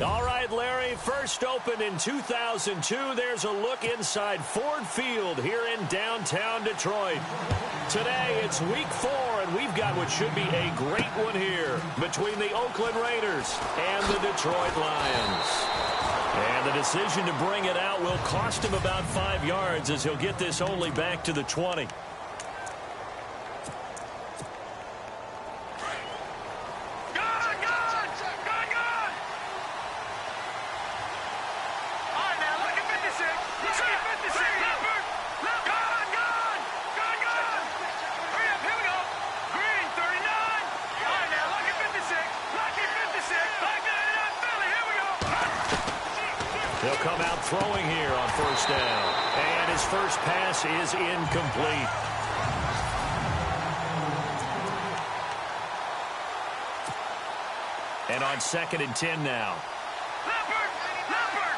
All right, Larry, first opened in 2002. There's a look inside Ford Field here in downtown Detroit. Today, it's week 4, and we've got what should be a great one here between the Oakland Raiders and the Detroit Lions. And the decision to bring it out will cost him about 5 yards as he'll get this only back to the 20. He'll come out throwing here on first down. And his first pass is incomplete. And on 2nd and 10 now. Leopard! Leopard!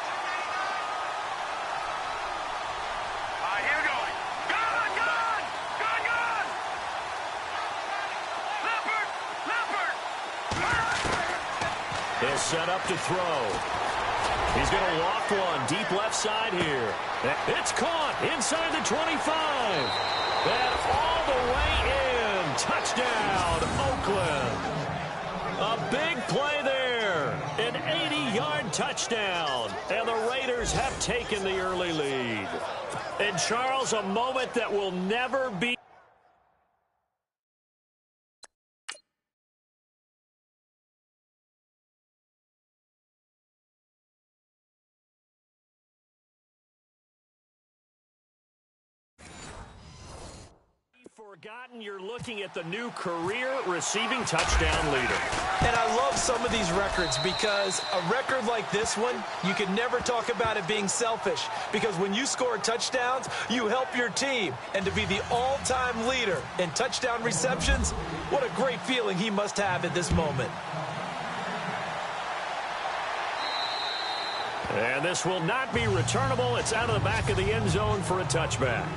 All right, here we go. Gun! Gun! Gun! Gun! Leopard! Leopard! He'll set up to throw. He's going to loft one deep left side here. It's caught inside the 25. And all the way in. Touchdown, Oakland. A big play there. An 80-yard touchdown. And the Raiders have taken the early lead. And, Charles, a moment that will never be. Forgotten, you're looking at the new career receiving touchdown leader. And I love some of these records because a record like this one, you can never talk about it being selfish because when you score touchdowns, you help your team. And to be the all-time leader in touchdown receptions, what a great feeling he must have at this moment. And this will not be returnable. It's out of the back of the end zone for a touchback.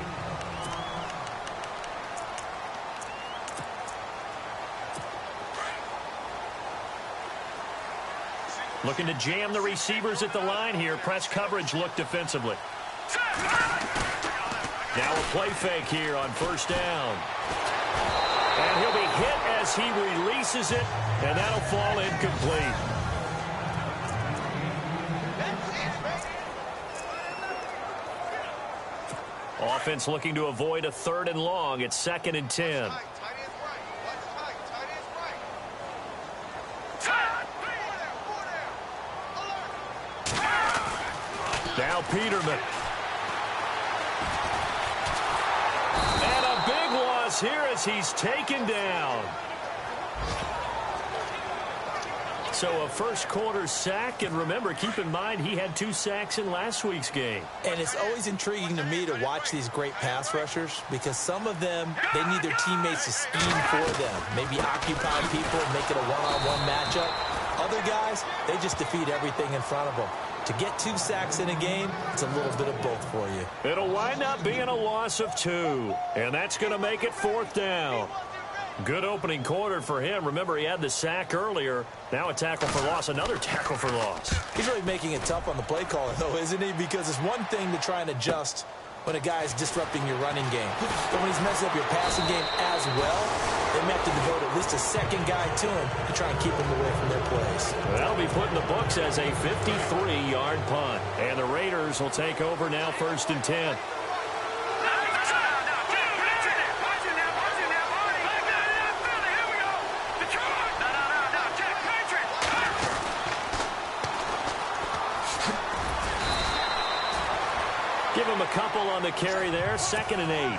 Looking to jam the receivers at the line here. Press coverage look defensively. Now a play fake here on first down. And he'll be hit as he releases it, and that'll fall incomplete. Offense looking to avoid a 3rd and long. It's 2nd and 10. Now Peterman. And a big loss here as he's taken down. So a first quarter sack, and remember, keep in mind he had 2 sacks in last week's game. And it's always intriguing to me to watch these great pass rushers because some of them, they need their teammates to scheme for them. Maybe occupy people, make it a one-on-one matchup. Other guys, they just defeat everything in front of them. To get 2 sacks in a game, it's a little bit of both for you. It'll wind up being a loss of 2, and that's going to make it 4th down. Good opening quarter for him. Remember, he had the sack earlier. Now a tackle for loss, another tackle for loss. He's really making it tough on the play caller, though, isn't he? Because it's one thing to try and adjust when a guy is disrupting your running game. But when he's messing up your passing game as well, they may have to devote at least a second guy to him to try and keep him away from their plays. That'll be put in the books as a 53-yard punt. And the Raiders will take over now 1st and 10. Give him a couple on the carry there. 2nd and 8.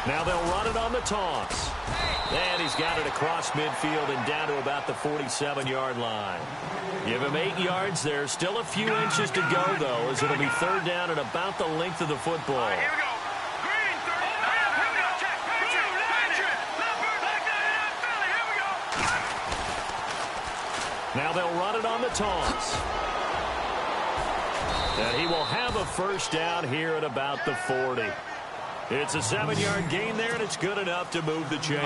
Now they'll run it on the toss. And he's got it across midfield and down to about the 47-yard line. Give him 8 yards there. Still a few inches to go, though, as it'll be 3rd down and about the length of the football. Right, here we go. Green, 30. Here we go. Check. Patriot. Leopard. Here we go. Now they'll run it on the toss. And he will have a first down here at about the 40. It's a 7-yard gain there, and it's good enough to move the chains.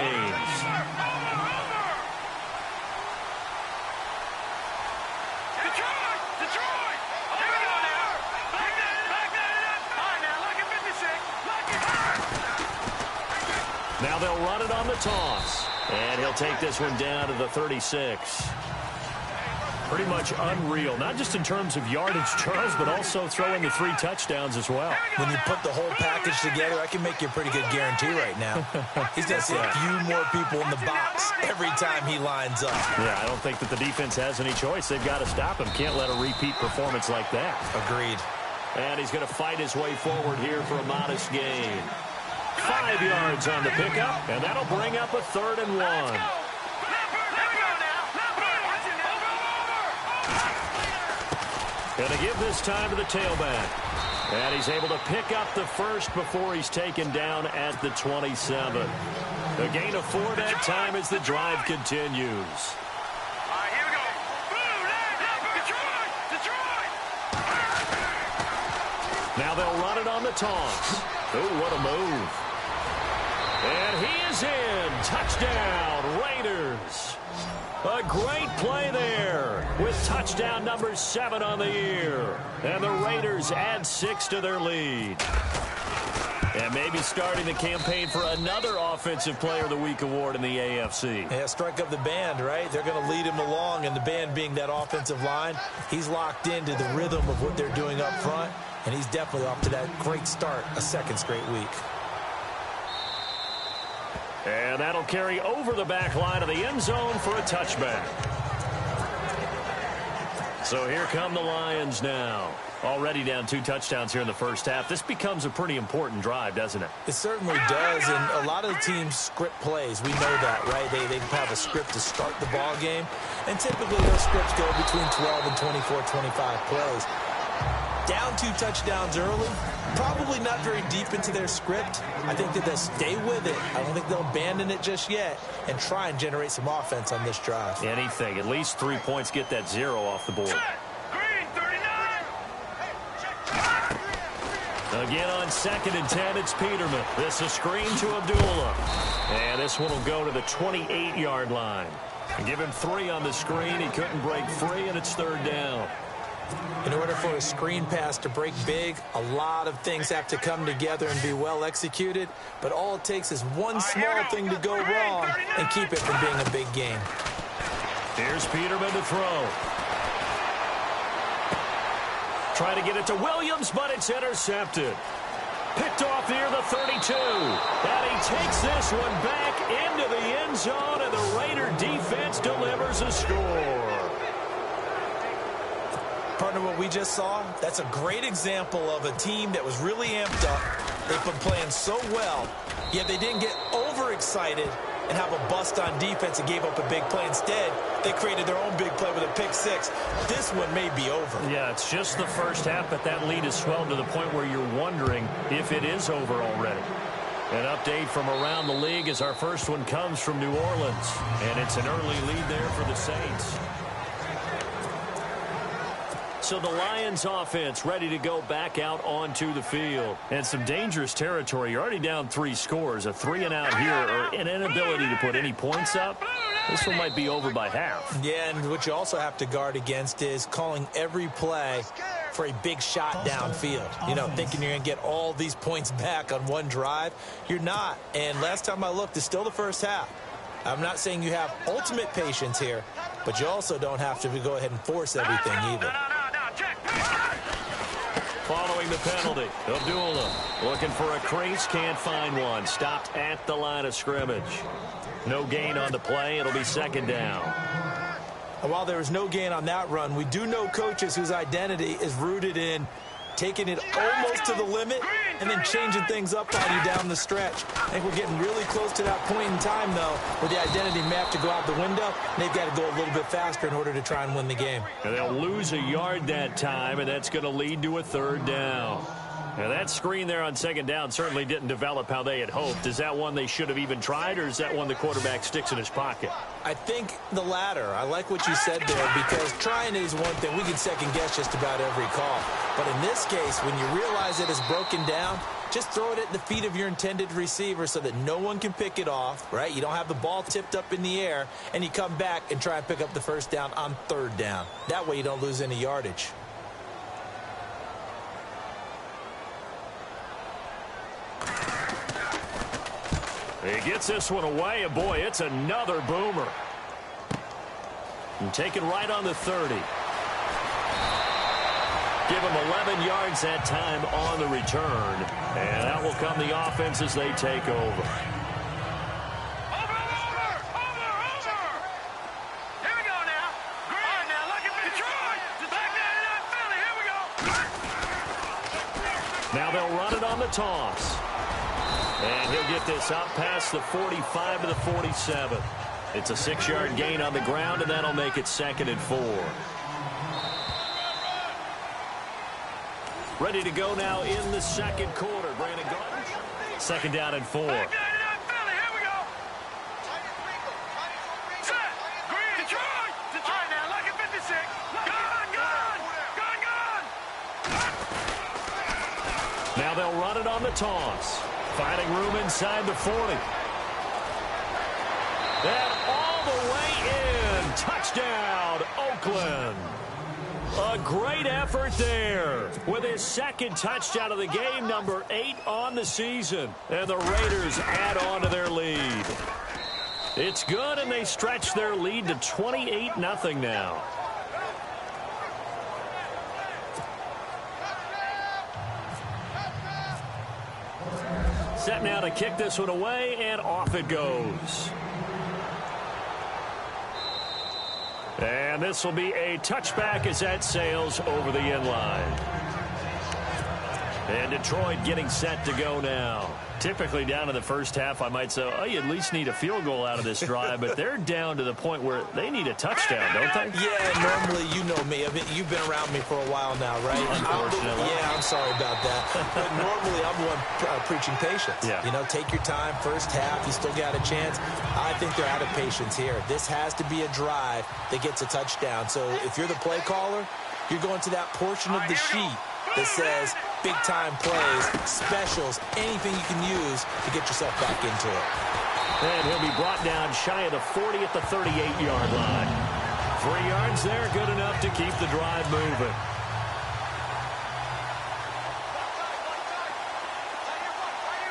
Now they'll run it on the toss. And he'll take this one down to the 36. Pretty much unreal, not just in terms of yardage, Charles, but also throwing the 3 touchdowns as well. When you put the whole package together, I can make you a pretty good guarantee right now. He's going to see a few more people in the box every time he lines up. Yeah, I don't think that the defense has any choice. They've got to stop him. Can't let a repeat performance like that. Agreed. And he's going to fight his way forward here for a modest gain. 5 yards on the pickup, and that'll bring up a 3rd and 1. Going to give this time to the tailback. And he's able to pick up the first before he's taken down at the 27. A gain of 4 that time as the drive continues. Here we go. Detroit! Now they'll run it on the toss. Oh, what a move. And he is in. Touchdown, Raiders. A great play there with touchdown number 7 on the year. And the Raiders add 6 to their lead. And maybe starting the campaign for another Offensive Player of the Week award in the AFC. Yeah, strike up the band, right? They're going to lead him along, and the band being that offensive line, he's locked into the rhythm of what they're doing up front, and he's definitely off to that great start, a 2nd straight week. And that'll carry over the back line of the end zone for a touchback. So here come the Lions now. Already down 2 touchdowns here in the first half. This becomes a pretty important drive, doesn't it? It certainly does, and a lot of the teams script plays. We know that, right? They have a script to start the ball game, and typically those scripts go between 12 and 24, 25 plays. Down 2 touchdowns early, probably not very deep into their script. I think that they'll stay with it. I don't think they'll abandon it just yet and try and generate some offense on this drive. Anything. At least 3 points, get that 0 off the board. Again on 2nd and 10, it's Peterman. This is a screen to Abdullah. And this one will go to the 28-yard line. And give him 3 on the screen. He couldn't break free, and it's 3rd down. In order for a screen pass to break big, a lot of things have to come together and be well executed. But all it takes is one small thing to go wrong and keep it from being a big game. Here's Peterman to throw. Try to get it to Williams, but it's intercepted. Picked off near the 32. And he takes this one back into the end zone, and the Raider defense delivers a score. Partner, what we just saw, that's a great example of a team that was really amped up. They've been playing so well, yet they didn't get overexcited and have a bust on defense and gave up a big play. Instead, they created their own big play with a pick 6. This one may be over. Yeah, it's just the first half, but that lead has swelled to the point where you're wondering if it is over already. An update from around the league as our first one comes from New Orleans. And it's an early lead there for the Saints. So the Lions offense ready to go back out onto the field. And some dangerous territory. You're already down 3 scores. A 3-and-out here or an inability to put any points up. This one might be over by half. Yeah, and what you also have to guard against is calling every play for a big shot downfield. You know, thinking you're going to get all these points back on one drive. You're not. And last time I looked, it's still the first half. I'm not saying you have ultimate patience here, but you also don't have to go ahead and force everything either. Following the penalty, Abdullah looking for a crease, can't find one. Stopped at the line of scrimmage. No gain on the play. It'll be 2nd down. And while there was no gain on that run, we do know coaches whose identity is rooted in taking it almost to the limit and then changing things up on you down the stretch. I think we're getting really close to that point in time, though, where the identity may have to go out the window, and they've got to go a little bit faster in order to try and win the game. And they'll lose a yard that time, and that's going to lead to a 3rd down. Now that screen there on second down certainly didn't develop how they had hoped. Is that one they should have even tried, or is that one the quarterback sticks in his pocket? I think the latter. I like what you said there, because trying it is one thing. We can second guess just about every call. But in this case, when you realize it is broken down, just throw it at the feet of your intended receiver so that no one can pick it off, right? You don't have the ball tipped up in the air, and you come back and try and pick up the first down on third down. That way you don't lose any yardage. He gets this one away, and boy, it's another boomer. And take it right on the 30. Give him 11 yards that time on the return. And that will come the offense as they take over. Here we go now. Green now, look at Detroit. Back down in Philly. Here we go. Now they'll run it on the toss. And he'll get this up past the 45 to the 47. It's a 6-yard gain on the ground, and that'll make it 2nd and 4. Ready to go now in the second quarter. Brandon Gardner. 2nd down and 4. Back down in Philly. Here we go. Set. Green. Detroit. All right, now, look at 56. Gun. Now they'll run it on the toss. Finding room inside the 40. And all the way in. Touchdown, Oakland. A great effort there with his 2nd touchdown of the game, number 8 on the season. And the Raiders add on to their lead. It's good, and they stretch their lead to 28-0 now. Set now to kick this one away, and off it goes. And this will be a touchback as that sails over the end line. And Detroit getting set to go now. Typically down in the first half, I might say, oh, you at least need a field goal out of this drive, but they're down to the point where they need a touchdown, don't they? Yeah, normally, you know me. I mean, you've been around me for a while now, right? Unfortunately. Yeah, I'm sorry about that. But normally, I'm the one preaching patience. Yeah. You know, take your time. First half, you still got a chance. I think they're out of patience here. This has to be a drive that gets a touchdown. So if you're the play caller, you're going to that portion of the sheet that says big-time plays, specials, anything you can use to get yourself back into it. And he'll be brought down shy of the 40 at the 38-yard line. 3 yards there, good enough to keep the drive moving.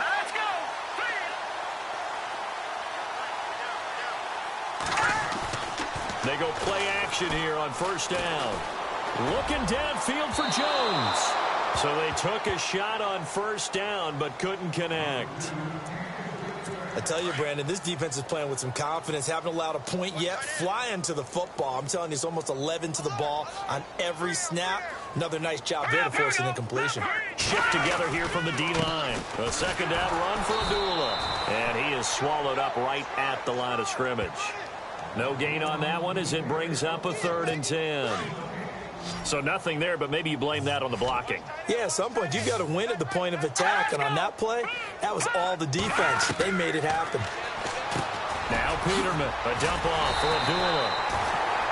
Let's go. They go play action here on first down. Looking downfield for Jones. So they took a shot on first down, but couldn't connect. I tell you, Brandon, this defense is playing with some confidence. Haven't allowed a point yet. Flying to the football. I'm telling you, it's almost 11 to the ball on every snap. Another nice job there to force an incompletion. Shift together here from the D-line. A 2nd down run for Abdullah. And he is swallowed up right at the line of scrimmage. No gain on that one as it brings up a 3rd and 10. So nothing there, but maybe you blame that on the blocking. Yeah, at some point, you've got to win at the point of attack. And on that play, that was all the defense. They made it happen. Now Peterman, a dump off for Abdullah.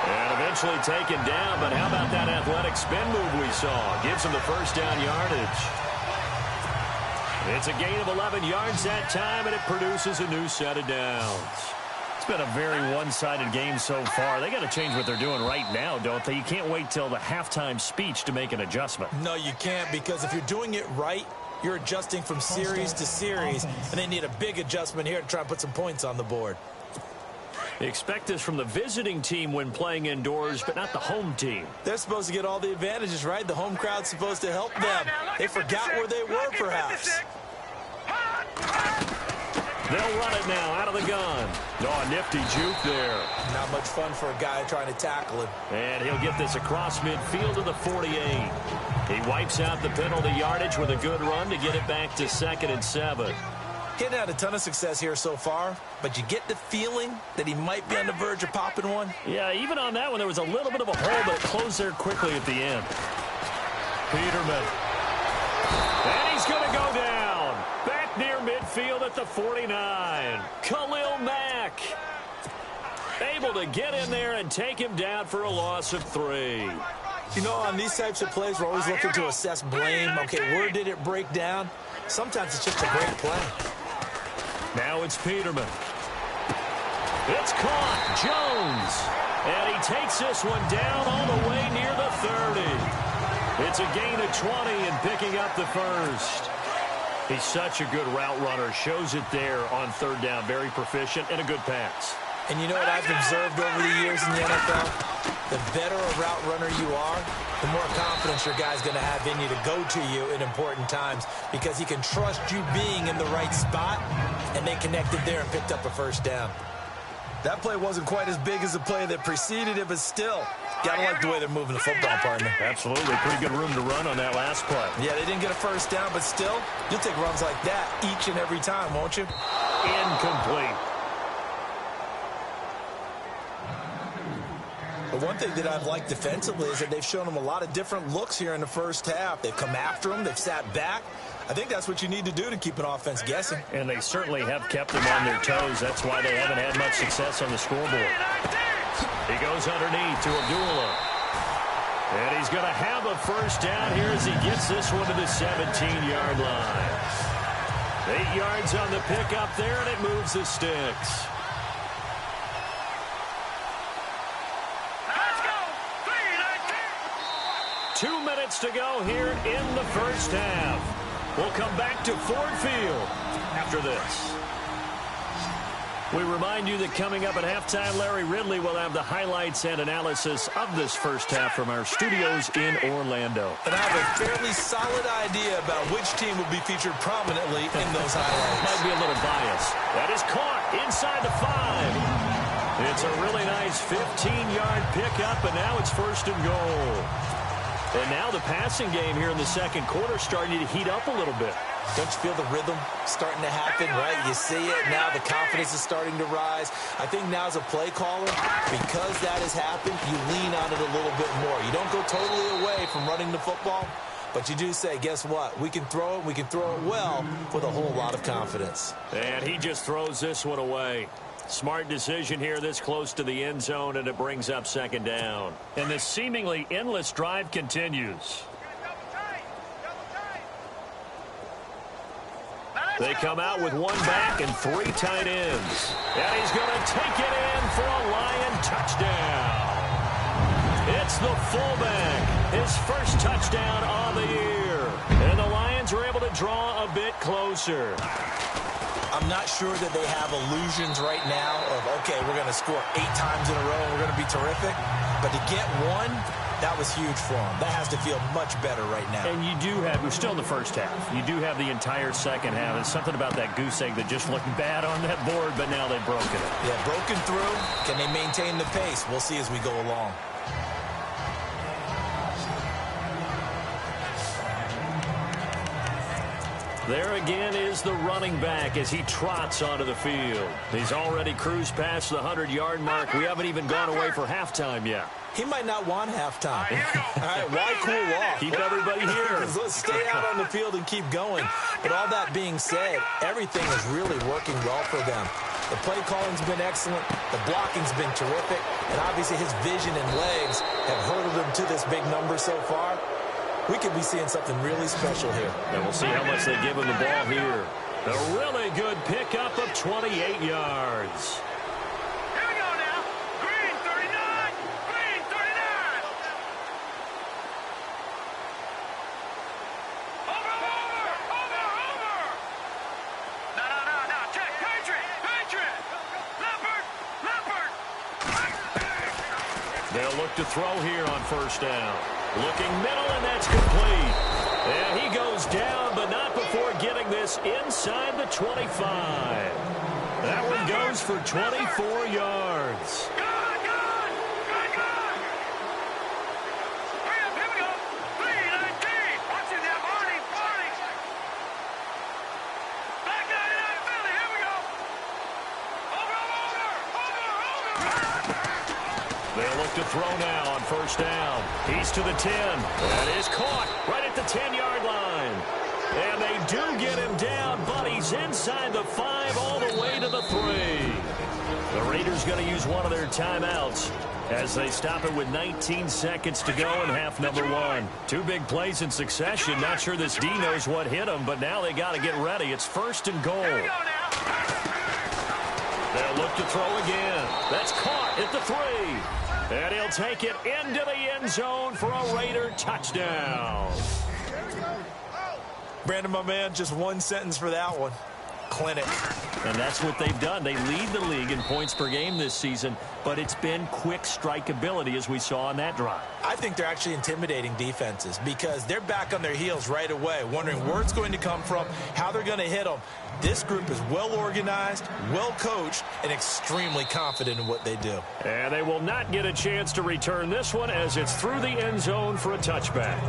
And eventually taken down, but how about that athletic spin move we saw? Gives him the first down yardage. It's a gain of 11 yards that time, and it produces a new set of downs. It's been a very one-sided game so far. They got to change what they're doing right now, don't they? You can't wait till the halftime speech to make an adjustment. No, you can't, because if you're doing it right, you're adjusting from series to series, and they need a big adjustment here to try and put some points on the board. Expect this from the visiting team when playing indoors, but not the home team. They're supposed to get all the advantages, right? The home crowd's supposed to help them. They forgot where they were, perhaps. They'll run it now out of the gun. Oh, nifty juke there. Not much fun for a guy trying to tackle him. And he'll get this across midfield to the 48. He wipes out the penalty yardage with a good run to get it back to 2nd and 7. Getting had a ton of success here so far, but you get the feeling that he might be on the verge of popping one. Yeah, even on that one, there was a little bit of a hole, but it closed there quickly at the end. Peterman. And he's going to go down. Back near midfield at the 49. Khalil Mack able to get in there and take him down for a loss of 3. You know, on these types of plays, we're always looking to assess blame. Okay, where did it break down? Sometimes it's just a great play. Now it's Peterman. It's caught. Jones. And he takes this one down all the way near the 30. It's a gain of 20 and picking up the first. He's such a good route runner. Shows it there on third down. Very proficient and a good pass. And you know what I've observed over the years in the NFL? The better a route runner you are, the more confidence your guy's going to have in you to go to you in important times because he can trust you being in the right spot, and they connected there and picked up a first down. That play wasn't quite as big as the play that preceded it, but still, got to like the way they're moving the football, partner. Absolutely. Pretty good room to run on that last play. Yeah, they didn't get a first down, but still, you'll take runs like that each and every time, won't you? Incomplete. But one thing that I've liked defensively is that they've shown them a lot of different looks here in the first half. They've come after them. They've sat back. I think that's what you need to do to keep an offense guessing. And they certainly have kept them on their toes. That's why they haven't had much success on the scoreboard. He goes underneath to Abdullah. And he's going to have a first down here as he gets this one to the 17-yard line. 8 yards on the pickup there, and it moves the sticks. 2 minutes to go here in the first half. We'll come back to Ford Field after this. We remind you that coming up at halftime, Larry Ridley will have the highlights and analysis of this first half from our studios in Orlando. And I have a fairly solid idea about which team will be featured prominently in those highlights. Might be a little biased. That is caught inside the 5. It's a really nice 15-yard pickup, and now it's first and goal. And now the passing game here in the second quarter starting to heat up a little bit. Don't you feel the rhythm starting to happen, right? You see it. Now the confidence is starting to rise. I think now as a play caller, because that has happened, you lean on it a little bit more. You don't go totally away from running the football, but you do say, guess what? We can throw it. We can throw it well with a whole lot of confidence. And he just throws this one away. Smart decision here this close to the end zone, and it brings up second down. And this seemingly endless drive continues. They come out with one back and 3 tight ends. And he's going to take it in for a Lion touchdown. It's the fullback, his first touchdown on the year. And the Lions are able to draw a bit closer. I'm not sure that they have illusions right now of, okay, we're going to score 8 times in a row and we're going to be terrific. But to get one, that was huge for them. That has to feel much better right now. And you do have, we're still in the first half. You do have the entire second half. It's something about that goose egg that just looked bad on that board, but now they've broken it. Yeah, broken through. Can they maintain the pace? We'll see as we go along. There again is the running back as he trots onto the field. He's already cruised past the 100-yard mark. We haven't even gone away for halftime yet. He might not want halftime. All right, why cool off? Keep everybody here. Let's stay out on the field and keep going. But all that being said, everything is really working well for them. The play calling's been excellent. The blocking's been terrific. And obviously his vision and legs have hurdled him to this big number so far. We could be seeing something really special here. And we'll see how much they give him the ball here. A really good pickup of 28 yards. Here we go now. Green 39. Green 39. Over. No. Check. Patriot. Leopard. They'll look to throw here on first down. Looking middle, and that's complete. And he goes down, but not before getting this inside the 25. That one goes for 24 yards. Good. Hurry up, here we go. 3-19. Watch it now, Barney. Back 99, Philly, here we go. Over. They'll look to throw now on first down. He's to the 10. That is caught right at the 10-yard line. inside the 5 all the way to the 3. The Raiders going to use one of their timeouts as they stop it with 19 seconds to go in half number 1. 2 big plays in succession. Not sure this D knows what hit them, but now they got to get ready. It's 1st and goal. They'll look to throw again. That's caught at the 3. And he'll take it into the end zone for a Raider touchdown. Brandon, my man, just one sentence for that one. Clinic. And that's what they've done. They lead the league in points per game this season, but it's been quick strikeability as we saw on that drive. I think they're actually intimidating defenses because they're back on their heels right away, wondering where it's going to come from, how they're going to hit them. This group is well organized, well coached, and extremely confident in what they do. And they will not get a chance to return this one as it's through the end zone for a touchback.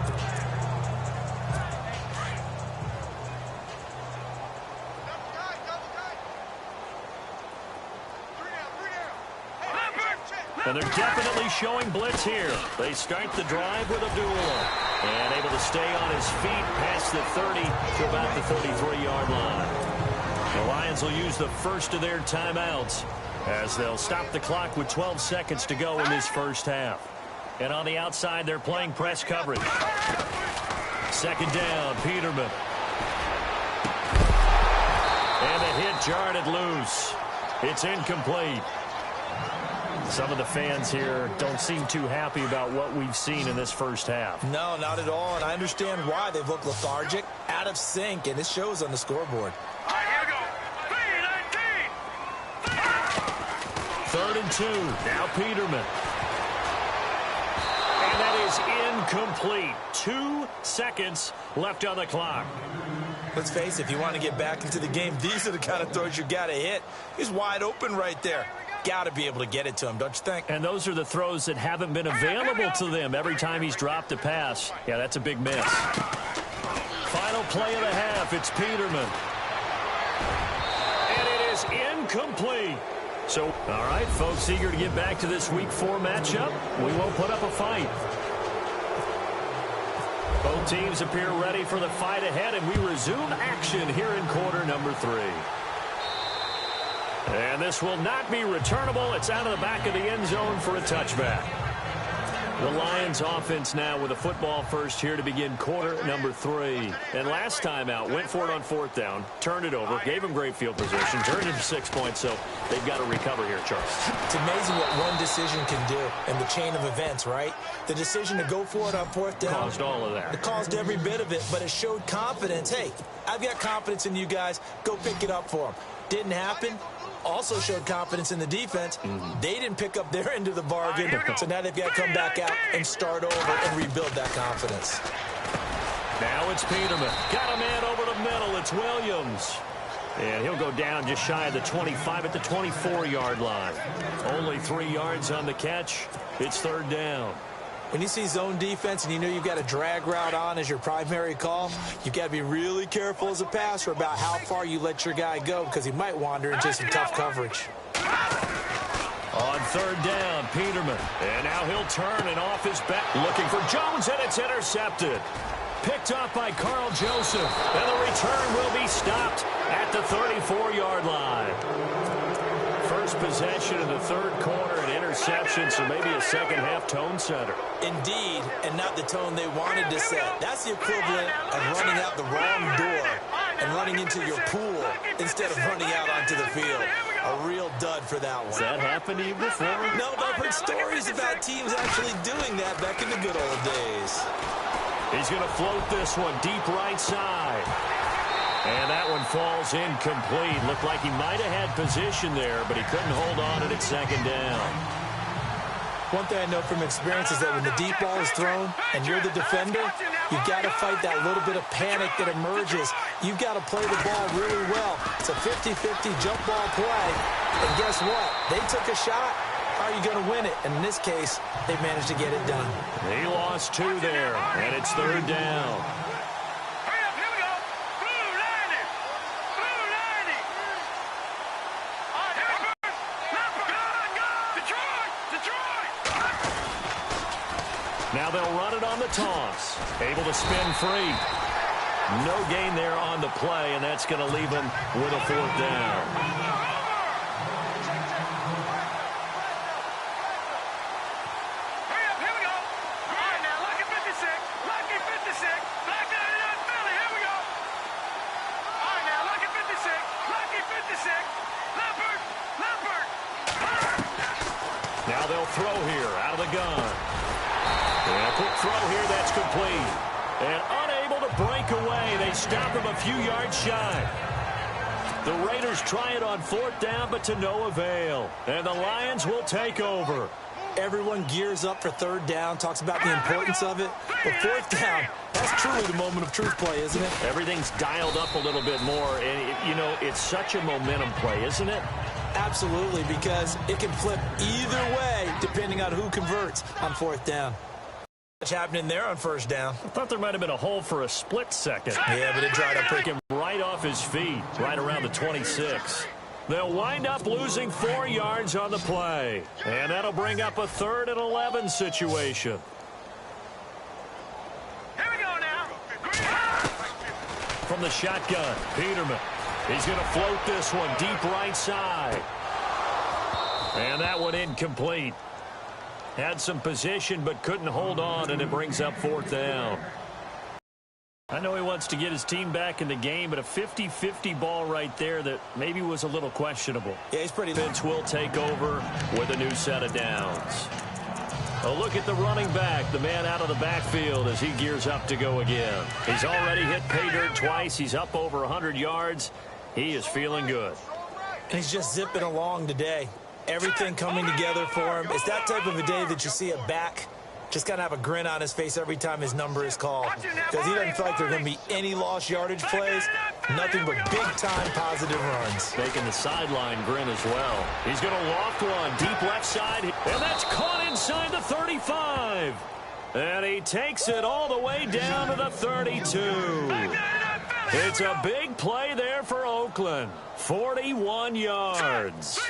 And they're definitely showing blitz here. They start the drive with Abdullah. And able to stay on his feet past the 30 to about the 33-yard line. The Lions will use the first of their timeouts as they'll stop the clock with 12 seconds to go in this first half. And on the outside, they're playing press coverage. 2nd down, Peterman. And the hit jarred it loose. It's incomplete. Some of the fans here don't seem too happy about what we've seen in this first half. No, not at all, and I understand why. They've looked lethargic, out of sync, and it shows on the scoreboard. All right, here we go. 3rd and 2. Now Peterman. And that is incomplete. 2 seconds left on the clock. Let's face it, if you want to get back into the game, these are the kind of throws you got to hit. He's wide open right there. Got to be able to get it to him, don't you think? And those are the throws that haven't been available to them every time he's dropped a pass. Yeah, that's a big miss. Final play of the half, it's Peterman. And it is incomplete. So, all right, folks, eager to get back to this Week 4 matchup. We won't put up a fight. Both teams appear ready for the fight ahead, and we resume action here in quarter number 3. And this will not be returnable. It's out of the back of the end zone for a touchback. The Lions offense now with a football first here to begin quarter number 3. And last time out, went for it on 4th down, turned it over, gave them great field position, turned it to 6 points, so they've got to recover here, Charles. It's amazing what one decision can do in the chain of events, right? The decision to go for it on 4th down. Caused all of that. It caused every bit of it, but it showed confidence. Hey, I've got confidence in you guys. Go pick it up for them. Didn't happen. Also showed confidence in the defense. They didn't pick up their end of the bargain, so now they've got to come back out and start over and rebuild that confidence. Now it's Peterman. Got a man over the middle. It's Williams. And he'll go down just shy of the 25 at the 24-yard line. Only 3 yards on the catch. It's 3rd down. When you see zone defense and you know you've got a drag route on as your primary call, you've got to be really careful as a passer about how far you let your guy go because he might wander into some tough coverage. On 3rd down, Peterman. And now he'll turn and off his back. Looking for Jones, and it's intercepted. Picked off by Carl Joseph. And the return will be stopped at the 34-yard line. First possession in the 3rd quarter, an interception, so maybe a second-half tone setter. Indeed, and not the tone they wanted to set. That's the equivalent of running out the wrong door and running into your pool instead of running out onto the field. A real dud for that one. Has that happened to you before? No, but I've heard stories about teams actually doing that back in the good old days. He's going to float this one deep right side. And that one falls incomplete. Looked like he might have had position there, but he couldn't hold on to it at 2nd down. One thing I know from experience is that when the deep ball is thrown and you're the defender, you've got to fight that little bit of panic that emerges. You've got to play the ball really well. It's a 50-50 jump ball play. And guess what? They took a shot. How are you going to win it? And in this case, they managed to get it done. He lost 2 there, and it's 3rd down. Now they'll run it on the toss. Able to spin free. No gain there on the play, and that's going to leave them with a 4th down. Now they'll throw here out of the gun. And a quick throw here that's complete. And unable to break away. They stop him a few yards shy. The Raiders try it on 4th down, but to no avail. And the Lions will take over. Everyone gears up for 3rd down, talks about the importance of it. But 4th down, that's truly the moment of truth play, isn't it? Everything's dialed up a little bit more. And, it's such a momentum play, isn't it? Absolutely, because it can flip either way depending on who converts on 4th down. What's happening there on 1st down? I thought there might have been a hole for a split second. Yeah, but it dried up Pick him right off his feet, right around the 26. They'll wind up losing 4 yards on the play. And that'll bring up a 3rd and 11 situation. Here we go now. From the shotgun, Peterman. He's going to float this one deep right side. And that one incomplete. Had some position but couldn't hold on, and it brings up 4th down. I know he wants to get his team back in the game, but a 50-50 ball right there that maybe was a little questionable. Yeah, he's pretty... Vince will take over with a new set of downs. A look at the running back, the man out of the backfield as he gears up to go again. He's already hit pay dirt twice. He's up over 100 yards. He is feeling good. And he's just zipping along today. Everything coming together for him. It's that type of a day that you see a back just kind of have a grin on his face every time his number is called. Because he doesn't feel like there are going to be any lost yardage plays. Nothing but big-time positive runs. Making the sideline grin as well. He's going to loft one deep left side. And that's caught inside the 35. And he takes it all the way down to the 32. It's a big play there for Oakland. 41 yards.